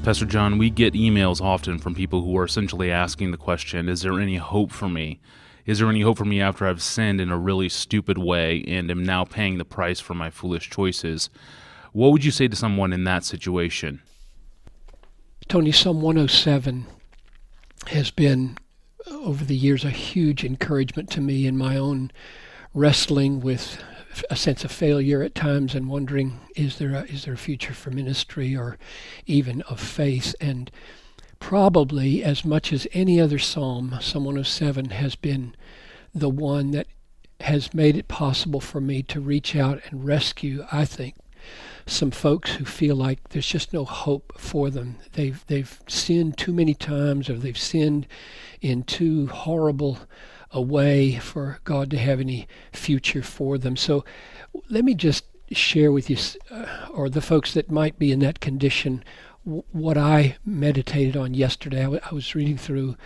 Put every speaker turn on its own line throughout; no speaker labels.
Pastor John, we get emails often from people who are essentially asking the question, is there any hope for me? Is there any hope for me after I've sinned in a really stupid way and am now paying the price for my foolish choices? What would you say to someone in that situation?
Tony, Psalm 107 has been, over the years, a huge encouragement to me in my own wrestling with a sense of failure at times and wondering, is there a future for ministry or even of faith? And probably as much as any other psalm, Psalm 107 has been the one that has made it possible for me to reach out and rescue, I think, some folks who feel like there's just no hope for them. They've sinned too many times, or they've sinned in too horrible a way for God to have any future for them. So let me just share with you, or the folks that might be in that condition, what I meditated on yesterday. I was reading through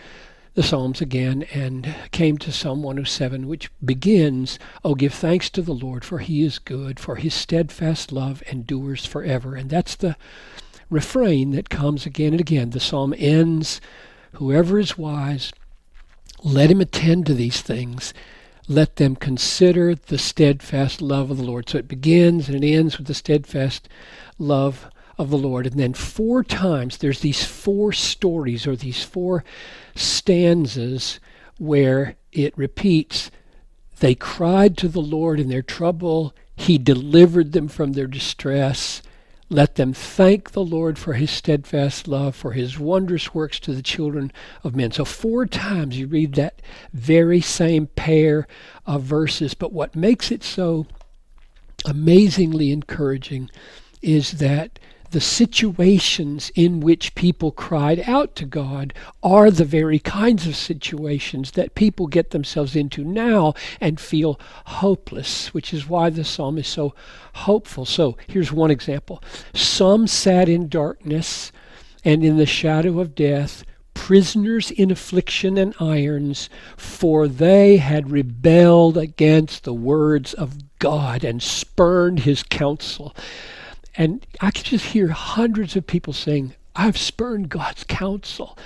the Psalms again and came to Psalm 107, which begins, "Oh, give thanks to the Lord, for he is good, for his steadfast love endures forever." And that's the refrain that comes again and again. The psalm ends, "Whoever is wise, let him attend to these things. Let them consider the steadfast love of the Lord." So it begins and it ends with the steadfast love of the Lord. And then 4 times there's these 4 stories, or these 4 stanzas where it repeats, they cried to the Lord in their trouble. He delivered them from their distress. Let them thank the Lord for his steadfast love, for his wondrous works to the children of men. So 4 times you read that very same pair of verses. But what makes it so amazingly encouraging is that the situations in which people cried out to God are the very kinds of situations that people get themselves into now and feel hopeless, which is why the psalm is so hopeful. So here's one example. Some sat in darkness and in the shadow of death, prisoners in affliction and irons, for they had rebelled against the words of God and spurned his counsel. And I could just hear hundreds of people saying, I've spurned God's counsel.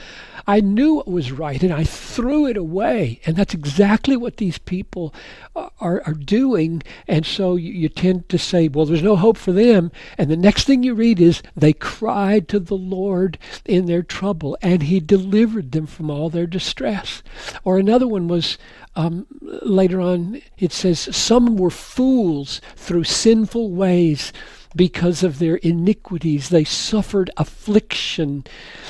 I knew it was right and I threw it away. And that's exactly what these people are doing. And so you tend to say, well, there's no hope for them. And the next thing you read is, they cried to the Lord in their trouble and he delivered them from all their distress. Or another one was, later on, it says, some were fools through sinful ways. Because of their iniquities, they suffered affliction.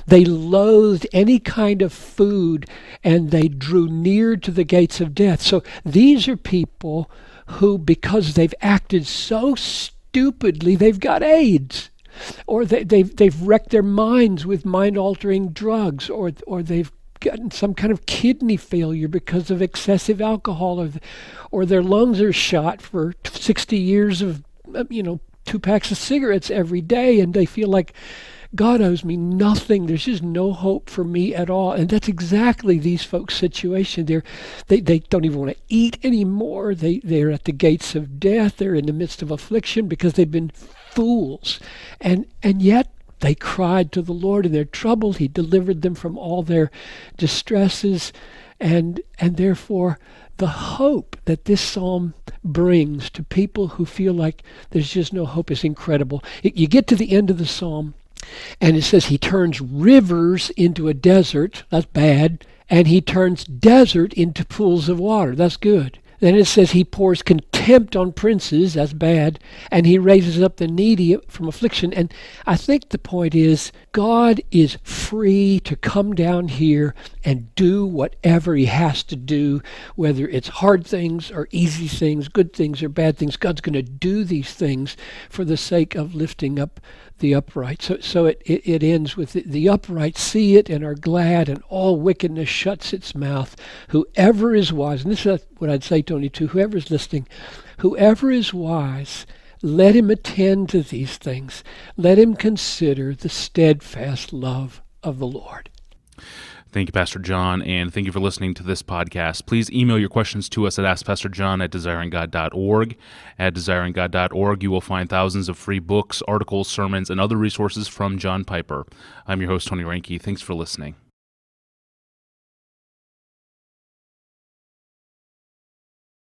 They loathed any kind of food, and they drew near to the gates of death. So these are people who, because they've acted so stupidly, they've got AIDS. Or they've wrecked their minds with mind-altering drugs, or they've gotten some kind of kidney failure because of excessive alcohol, or their lungs are shot for 60 years of, 2 packs of cigarettes every day, and they feel like God owes me nothing. There's just no hope for me at all. And that's exactly these folks' situation. They don't even want to eat anymore. They're at the gates of death. They're in the midst of affliction because they've been fools. And yet they cried to the Lord in their trouble. He delivered them from all their distresses. And therefore, the hope that this psalm brings to people who feel like there's just no hope is incredible. You get to the end of the psalm, and it says he turns rivers into a desert. That's bad. And he turns desert into pools of water. That's good. Then it says he pours contempt on princes. That's bad. And he raises up the needy from affliction. And I think the point is, God is free to come down here and do whatever he has to do, whether it's hard things or easy things, good things or bad things. God's going to do these things for the sake of lifting up the upright. So it ends with the upright see it and are glad, and all wickedness shuts its mouth. Whoever is wise, and this is what I'd say, Tony, to whoever is listening, whoever is wise, let him attend to these things. Let him consider the steadfast love of the Lord.
Thank you, Pastor John, and thank you for listening to this podcast. Please email your questions to us at askpastorjohn@desiringgod.org. At desiringgod.org, you will find thousands of free books, articles, sermons, and other resources from John Piper. I'm your host, Tony Reinke. Thanks for listening.